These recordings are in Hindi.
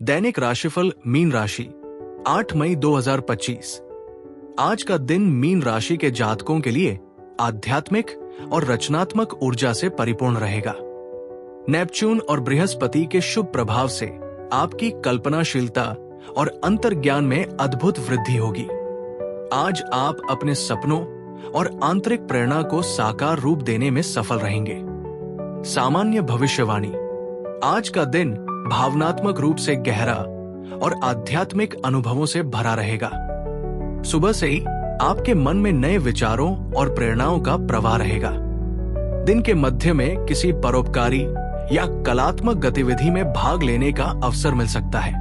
दैनिक राशिफल मीन राशि 8 मई 2025। आज का दिन मीन राशि के जातकों के लिए आध्यात्मिक और रचनात्मक ऊर्जा से परिपूर्ण रहेगा। नेपच्यून और बृहस्पति के शुभ प्रभाव से आपकी कल्पनाशीलता और अंतर्ज्ञान में अद्भुत वृद्धि होगी। आज आप अपने सपनों और आंतरिक प्रेरणा को साकार रूप देने में सफल रहेंगे। सामान्य भविष्यवाणी, आज का दिन भावनात्मक रूप से गहरा और आध्यात्मिक अनुभवों से भरा रहेगा। सुबह से ही आपके मन में नए विचारों और प्रेरणाओं का प्रवाह रहेगा। दिन के मध्य में किसी परोपकारी या कलात्मक गतिविधि में भाग लेने का अवसर मिल सकता है।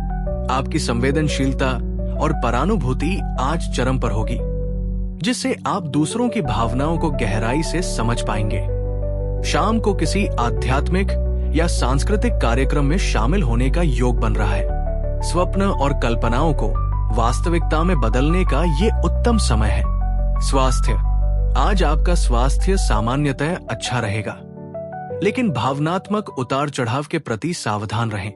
आपकी संवेदनशीलता और परानुभूति आज चरम पर होगी, जिससे आप दूसरों की भावनाओं को गहराई से समझ पाएंगे। शाम को किसी आध्यात्मिक या सांस्कृतिक कार्यक्रम में शामिल होने का योग बन रहा है। स्वप्न और कल्पनाओं को वास्तविकता में बदलने का ये उत्तम समय है। स्वास्थ्य, आज आपका स्वास्थ्य सामान्यतः अच्छा रहेगा, लेकिन भावनात्मक उतार चढ़ाव के प्रति सावधान रहें।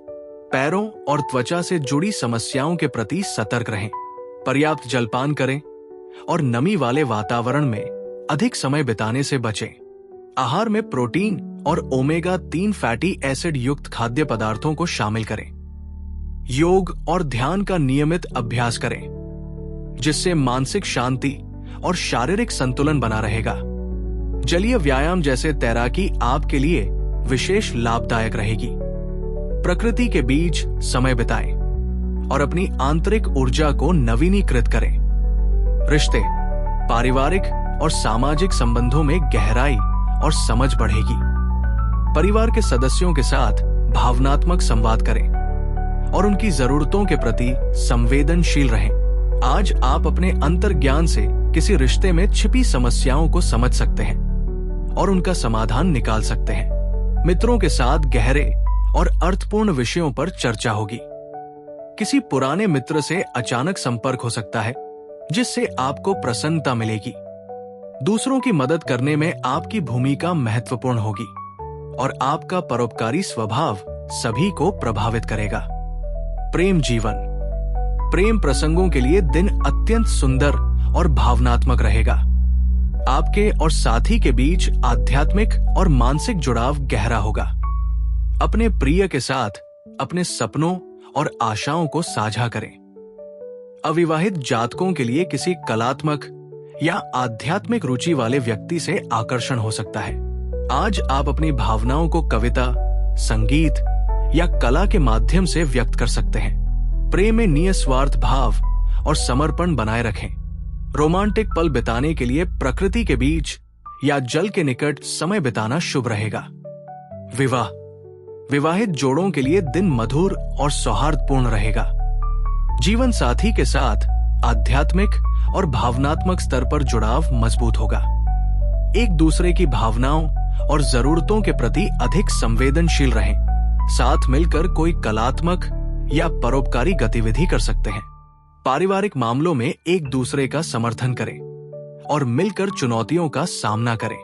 पैरों और त्वचा से जुड़ी समस्याओं के प्रति सतर्क रहें। पर्याप्त जलपान करें और नमी वाले वातावरण में अधिक समय बिताने से बचें। आहार में प्रोटीन और ओमेगा 3 फैटी एसिड युक्त खाद्य पदार्थों को शामिल करें। योग और ध्यान का नियमित अभ्यास करें, जिससे मानसिक शांति और शारीरिक संतुलन बना रहेगा। जलीय व्यायाम जैसे तैराकी आपके लिए विशेष लाभदायक रहेगी। प्रकृति के बीच समय बिताएं और अपनी आंतरिक ऊर्जा को नवीनीकृत करें। रिश्ते, पारिवारिक और सामाजिक संबंधों में गहराई और समझ बढ़ेगी। परिवार के सदस्यों के साथ भावनात्मक संवाद करें और उनकी जरूरतों के प्रति संवेदनशील रहें। आज आप अपने अंतर्ज्ञान से किसी रिश्ते में छिपी समस्याओं को समझ सकते हैं और उनका समाधान निकाल सकते हैं। मित्रों के साथ गहरे और अर्थपूर्ण विषयों पर चर्चा होगी। किसी पुराने मित्र से अचानक संपर्क हो सकता है, जिससे आपको प्रसन्नता मिलेगी। दूसरों की मदद करने में आपकी भूमिका महत्वपूर्ण होगी और आपका परोपकारी स्वभाव सभी को प्रभावित करेगा। प्रेम जीवन, प्रेम प्रसंगों के लिए दिन अत्यंत सुंदर और भावनात्मक रहेगा। आपके और साथी के बीच आध्यात्मिक और मानसिक जुड़ाव गहरा होगा। अपने प्रिय के साथ अपने सपनों और आशाओं को साझा करें। अविवाहित जातकों के लिए किसी कलात्मक या आध्यात्मिक रुचि वाले व्यक्ति से आकर्षण हो सकता है। आज आप अपनी भावनाओं को कविता, संगीत या कला के माध्यम से व्यक्त कर सकते हैं। प्रेम में निस्वार्थ भाव और समर्पण बनाए रखें। रोमांटिक पल बिताने के लिए प्रकृति के बीच या जल के निकट समय बिताना शुभ रहेगा। विवाह, विवाहित जोड़ों के लिए दिन मधुर और सौहार्दपूर्ण रहेगा। जीवन साथी के साथ आध्यात्मिक और भावनात्मक स्तर पर जुड़ाव मजबूत होगा। एक दूसरे की भावनाओं और जरूरतों के प्रति अधिक संवेदनशील रहें। साथ मिलकर कोई कलात्मक या परोपकारी गतिविधि कर सकते हैं। पारिवारिक मामलों में एक दूसरे का समर्थन करें और मिलकर चुनौतियों का सामना करें।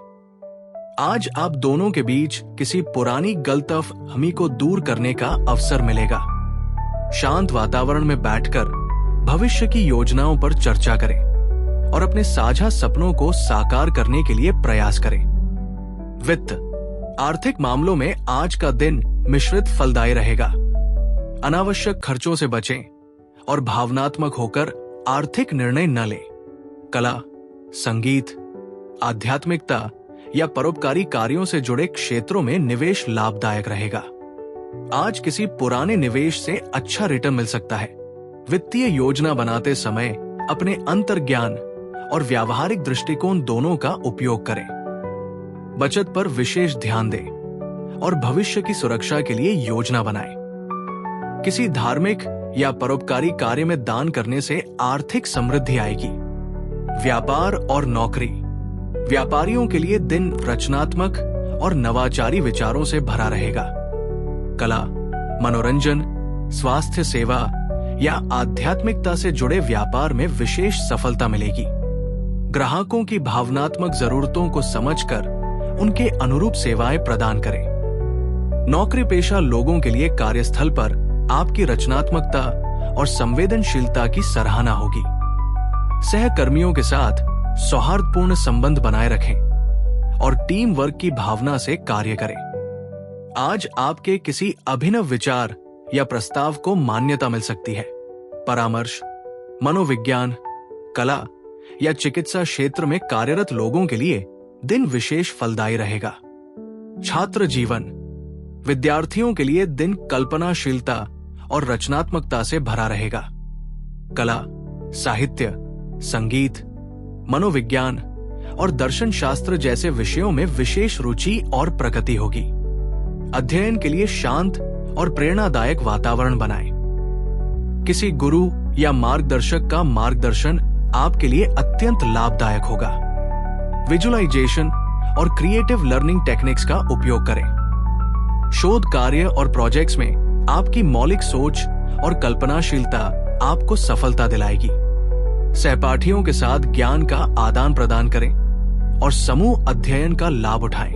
आज आप दोनों के बीच किसी पुरानी गलतफहमी को दूर करने का अवसर मिलेगा। शांत वातावरण में बैठकर भविष्य की योजनाओं पर चर्चा करें और अपने साझा सपनों को साकार करने के लिए प्रयास करें। वित्त, आर्थिक मामलों में आज का दिन मिश्रित फलदायी रहेगा। अनावश्यक खर्चों से बचें और भावनात्मक होकर आर्थिक निर्णय न लें। कला, संगीत, आध्यात्मिकता या परोपकारी कार्यों से जुड़े क्षेत्रों में निवेश लाभदायक रहेगा। आज किसी पुराने निवेश से अच्छा रिटर्न मिल सकता है। वित्तीय योजना बनाते समय अपने अंतर्ज्ञान और व्यावहारिक दृष्टिकोण दोनों का उपयोग करें। बचत पर विशेष ध्यान दें और भविष्य की सुरक्षा के लिए योजना बनाएं। किसी धार्मिक या परोपकारी कार्य में दान करने से आर्थिक समृद्धि आएगी। व्यापार और नौकरी, व्यापारियों के लिए दिन रचनात्मक और नवाचारी विचारों से भरा रहेगा। कला, मनोरंजन, स्वास्थ्य सेवा या आध्यात्मिकता से जुड़े व्यापार में विशेष सफलता मिलेगी। ग्राहकों की भावनात्मक जरूरतों को समझकर उनके अनुरूप सेवाएं प्रदान करें। नौकरी पेशा लोगों के लिए कार्यस्थल पर आपकी रचनात्मकता और संवेदनशीलता की सराहना होगी। सहकर्मियों के साथ सौहार्दपूर्ण संबंध बनाए रखें और टीम वर्क की भावना से कार्य करें। आज आपके किसी अभिनव विचार या प्रस्ताव को मान्यता मिल सकती है। परामर्श, मनोविज्ञान, कला या चिकित्सा क्षेत्र में कार्यरत लोगों के लिए दिन विशेष फलदायी रहेगा। छात्र जीवन, विद्यार्थियों के लिए दिन कल्पनाशीलता और रचनात्मकता से भरा रहेगा। कला, साहित्य, संगीत, मनोविज्ञान और दर्शन शास्त्र जैसे विषयों में विशेष रुचि और प्रगति होगी। अध्ययन के लिए शांत और प्रेरणादायक वातावरण बनाएं। किसी गुरु या मार्गदर्शक का मार्गदर्शन आपके लिए अत्यंत लाभदायक होगा। विजुअलाइजेशन और क्रिएटिव लर्निंग टेक्निक्स का उपयोग करें। शोध कार्य और प्रोजेक्ट्स में आपकी मौलिक सोच और कल्पनाशीलता आपको सफलता दिलाएगी। सहपाठियों के साथ ज्ञान का आदान प्रदान करें और समूह अध्ययन का लाभ उठाएं।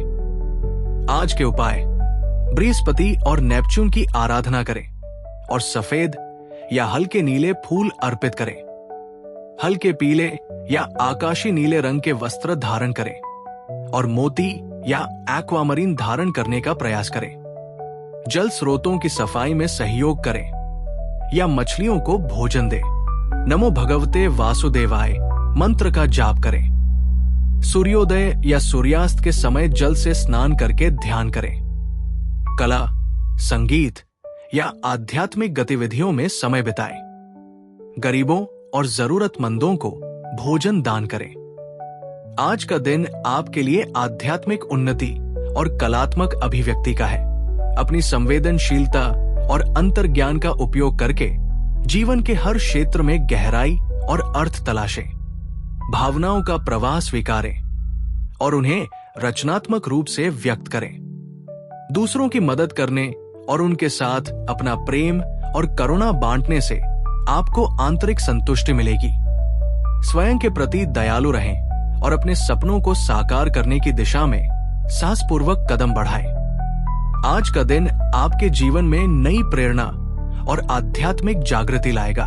आज के उपाय: बृहस्पति और नेपच्यून की आराधना करें और सफेद या हल्के नीले फूल अर्पित करें। हल्के पीले या आकाशी नीले रंग के वस्त्र धारण करें और मोती या एक्वामरीन धारण करने का प्रयास करें। जल स्रोतों की सफाई में सहयोग करें या मछलियों को भोजन दें। नमो भगवते वासुदेवाय मंत्र का जाप करें। सूर्योदय या सूर्यास्त के समय जल से स्नान करके ध्यान करें। कला, संगीत या आध्यात्मिक गतिविधियों में समय बिताएं। गरीबों और जरूरतमंदों को भोजन दान करें। आज का दिन आपके लिए आध्यात्मिक उन्नति और कलात्मक अभिव्यक्ति का है। अपनी संवेदनशीलता और अंतर्ज्ञान का उपयोग करके जीवन के हर क्षेत्र में गहराई और अर्थ तलाशें। भावनाओं का प्रवाह स्वीकारें और उन्हें रचनात्मक रूप से व्यक्त करें। दूसरों की मदद करने और उनके साथ अपना प्रेम और करुणा बांटने से आपको आंतरिक संतुष्टि मिलेगी। स्वयं के प्रति दयालु रहें और अपने सपनों को साकार करने की दिशा में साहसपूर्वक कदम बढ़ाएं। आज का दिन आपके जीवन में नई प्रेरणा और आध्यात्मिक जागृति लाएगा।